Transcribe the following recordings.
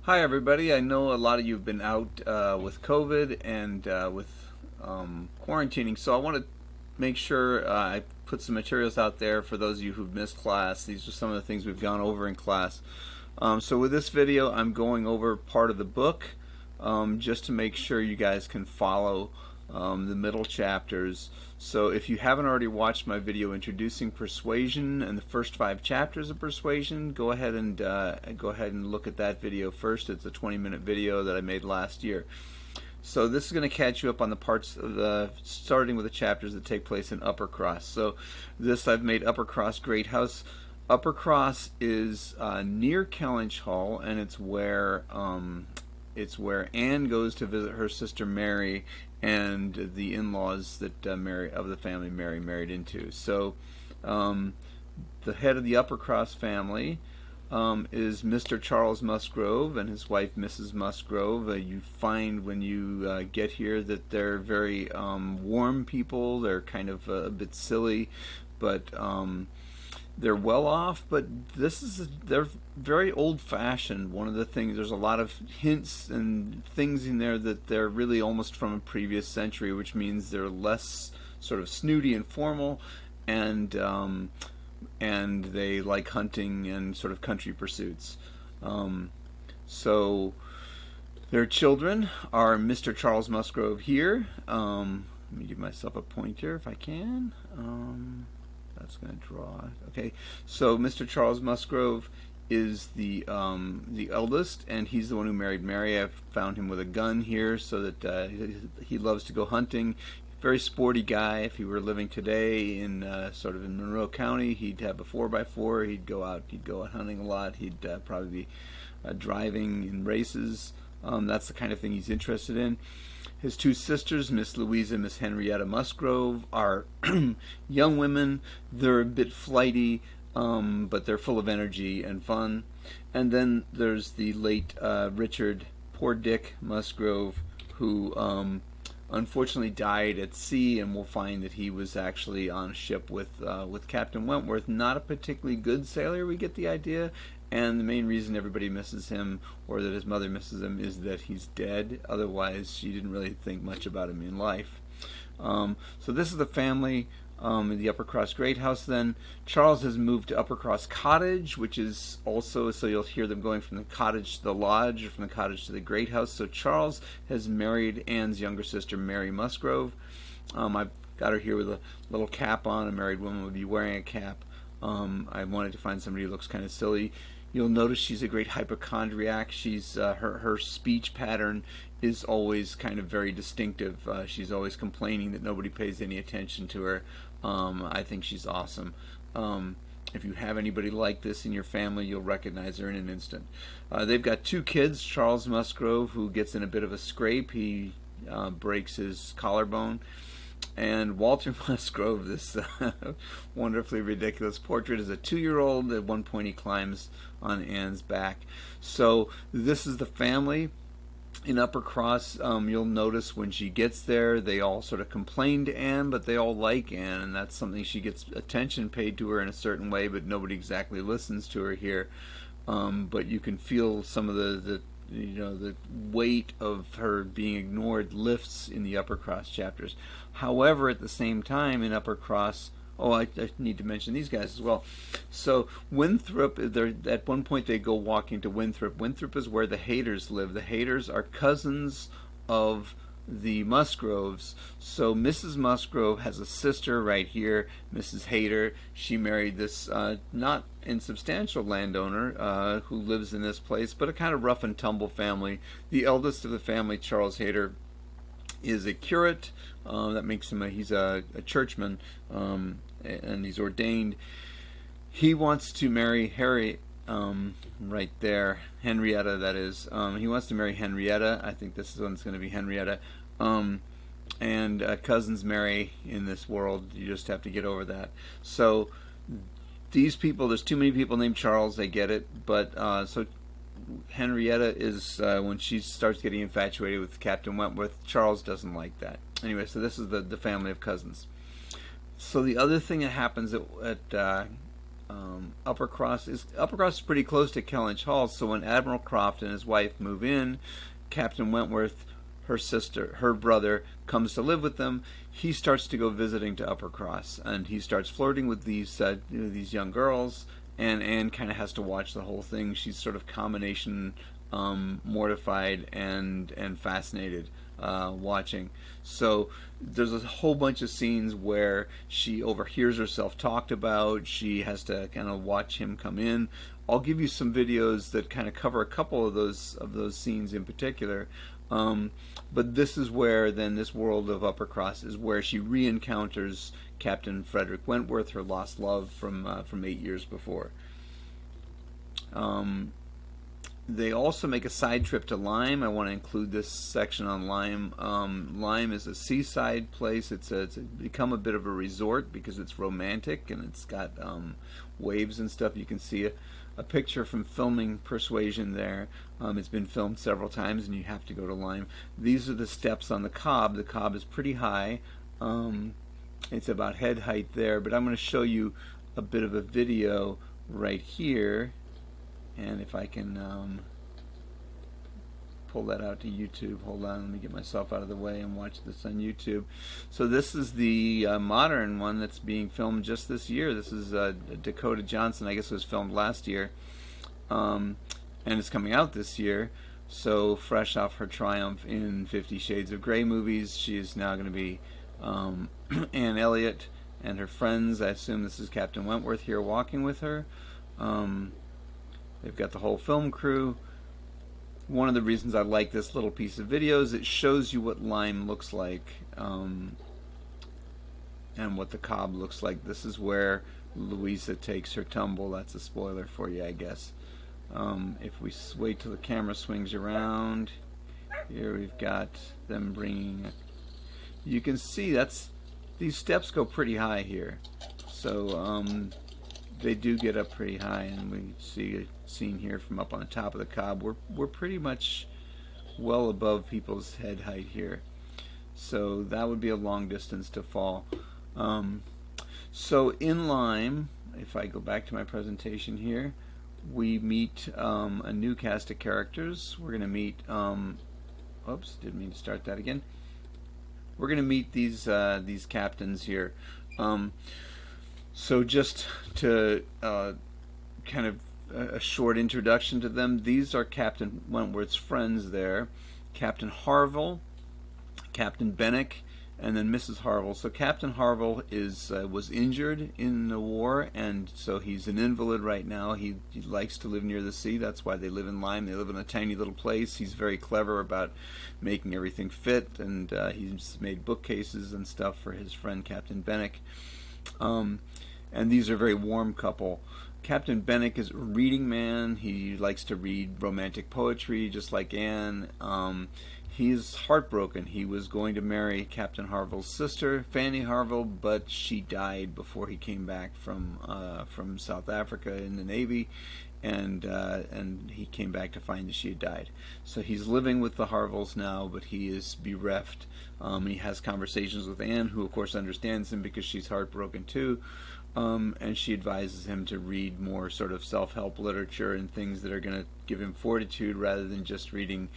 Hi everybody. I know a lot of you have been out with COVID and with quarantining, so I want to make sure I put some materials out there for those of you who've missed class. These are some of the things we've gone over in class. So with this video, I'm going over part of the book just to make sure you guys can follow the middle chapters. So if you haven't already watched my video introducing Persuasion and the first 5 chapters of Persuasion, go ahead and look at that video first. It's a 20-minute video that I made last year. So this is going to catch you up on the parts of starting with the chapters that take place in Uppercross. So this I've made Uppercross Great House. Uppercross is near Kellynch Hall, and it's where Anne goes to visit her sister Mary and the in-laws that the family Mary married into. So the head of the Uppercross family is Mr. Charles Musgrove and his wife Mrs. Musgrove. You find when you get here that they're very warm people. They're kind of a bit silly, but they're well off, but they're very old-fashioned. One of the things, there's a lot of hints and things in there that they're really almost from a previous century, which means they're less sort of snooty and formal, and they like hunting and sort of country pursuits. So their children are Mr. Charles Musgrove here. Let me give myself a pointer if I can. That's going to draw. Okay, so Mr. Charles Musgrove is the eldest, and he's the one who married Mary. I've found him with a gun here, so that he loves to go hunting. Very sporty guy. If he were living today in sort of in Monroe County, he'd have a 4x4. He'd go out hunting a lot. He'd probably be driving in races. That's the kind of thing he's interested in. His 2 sisters, Miss Louisa and Miss Henrietta Musgrove, are young women. They're a bit flighty, but they're full of energy and fun. And then there's the late Richard, poor Dick Musgrove, who unfortunately died at sea, and we'll find that he was actually on a ship with Captain Wentworth. Not a particularly good sailor, we get the idea. And the main reason everybody misses him, or that his mother misses him, is that he's dead. Otherwise, she didn't really think much about him in life. So this is the family in the Uppercross Great House then. Charles has moved to Uppercross Cottage, which is also, so you'll hear them going from the cottage to the lodge, or from the cottage to the Great House. So Charles has married Anne's younger sister, Mary Musgrove. I've got her here with a little cap on. A married woman would be wearing a cap. I wanted to find somebody who looks kind of silly. You'll notice she's a great hypochondriac. She's her speech pattern is always kind of very distinctive. She's always complaining that nobody pays any attention to her. I think she's awesome. If you have anybody like this in your family, you'll recognize her in an instant. They've got 2 kids, Charles Musgrove, who gets in a bit of a scrape. He breaks his collarbone. And Walter Musgrove, this wonderfully ridiculous portrait, is a 2-year-old. At one point he climbs on Anne's back. So this is the family in Uppercross. You'll notice when she gets there, they all sort of complain to Anne, but they all like Anne, and that's something. She gets attention paid to her in a certain way, but nobody exactly listens to her here. But you can feel some of the weight of her being ignored lifts in the Uppercross chapters. However, at the same time in Uppercross, I need to mention these guys as well. So Winthrop, at one point they go walking to Winthrop. Winthrop is where the Hayters live. The Hayters are cousins of the Musgroves. So Mrs. Musgrove has a sister right here, Mrs. Hayter. She married this not insubstantial landowner who lives in this place, but a kind of rough and tumble family. The eldest of the family, Charles Hayter, is a curate. That makes him he's a churchman, and he's ordained. He wants to marry Harry, right there, Henrietta, that is. He wants to marry Henrietta. I think this is when it's going to be Henrietta. And cousins marry in this world. You just have to get over that. So these people, there's too many people named Charles. They get it, but so Henrietta is when she starts getting infatuated with Captain Wentworth. Charles doesn't like that. Anyway, so this is the family of cousins. So the other thing that happens at Uppercross is pretty close to Kellynch Hall, so when Admiral Croft and his wife move in, Captain Wentworth, her brother, comes to live with them. He starts to go visiting to Uppercross, and he starts flirting with these young girls, and Anne kind of has to watch the whole thing. She's sort of combination mortified and fascinated watching. So there's a whole bunch of scenes where she overhears herself talked about. She has to kind of watch him come in. I'll give you some videos that kind of cover a couple of those scenes in particular. But this is where then this world of Uppercross is where she re-encounters Captain Frederick Wentworth, her lost love from 8 years before. They also make a side trip to Lyme. I want to include this section on Lyme. Lyme is a seaside place. It's become a bit of a resort because it's romantic and it's got waves and stuff. You can see a picture from filming Persuasion there. It's been filmed several times, and you have to go to Lyme. These are the steps on the Cobb. The Cobb is pretty high. It's about head height there, but I'm going to show you a bit of a video right here. And if I can pull that out to YouTube. Hold on, let me get myself out of the way and watch this on YouTube. So this is the modern one that's being filmed just this year. This is Dakota Johnson. I guess it was filmed last year. And it's coming out this year. So fresh off her triumph in 50 Shades of Grey movies, she is now going to be Anne Elliot and her friends. I assume this is Captain Wentworth here walking with her. They've got the whole film crew. One of the reasons I like this little piece of video is it shows you what Lyme looks like and what the Cobb looks like. This is where Louisa takes her tumble. That's a spoiler for you, I guess. If we wait till the camera swings around, here we've got them bringing it. You can see these steps go pretty high here. So they do get up pretty high, and we see a scene here from up on the top of the Cobb. We're pretty much well above people's head height here, so that would be a long distance to fall. So in Lyme, if I go back to my presentation here, we meet a new cast of characters. We're going to meet oops, didn't mean to start that again. We're going to meet these captains here. So just to kind of a short introduction to them, these are Captain Wentworth's friends there. Captain Harville, Captain Bennick, and then Mrs. Harville. So Captain Harville was injured in the war, and so he's an invalid right now. He likes to live near the sea. That's why they live in Lyme. They live in a tiny little place. He's very clever about making everything fit, and he's made bookcases and stuff for his friend Captain Bennick. And these are a very warm couple. Captain Bennick is a reading man. He likes to read romantic poetry, just like Anne. He's heartbroken. He was going to marry Captain Harville's sister, Fanny Harville, but she died before he came back from South Africa in the Navy, and he came back to find that she had died. So he's living with the Harvilles now, but he is bereft. He has conversations with Anne, who of course understands him because she's heartbroken too. And she advises him to read more sort of self-help literature and things that are going to give him fortitude rather than just reading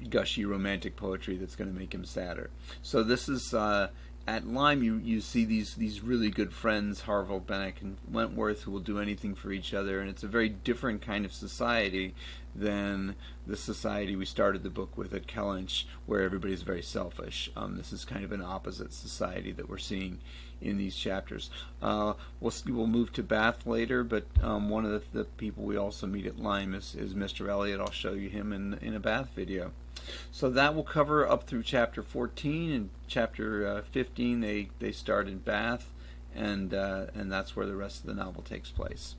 gushy romantic poetry that's going to make him sadder. So this is at Lyme. You see these really good friends, Harville, Bennick, and Wentworth, who will do anything for each other, and it's a very different kind of society than the society we started the book with at Kellynch, where everybody's very selfish. This is kind of an opposite society that we're seeing in these chapters. We'll move to Bath later, but one of the people we also meet at Lyme is Mr. Elliot. I'll show you him in a Bath video. So that will cover up through chapter 14. And chapter 15 they start in Bath, and that's where the rest of the novel takes place.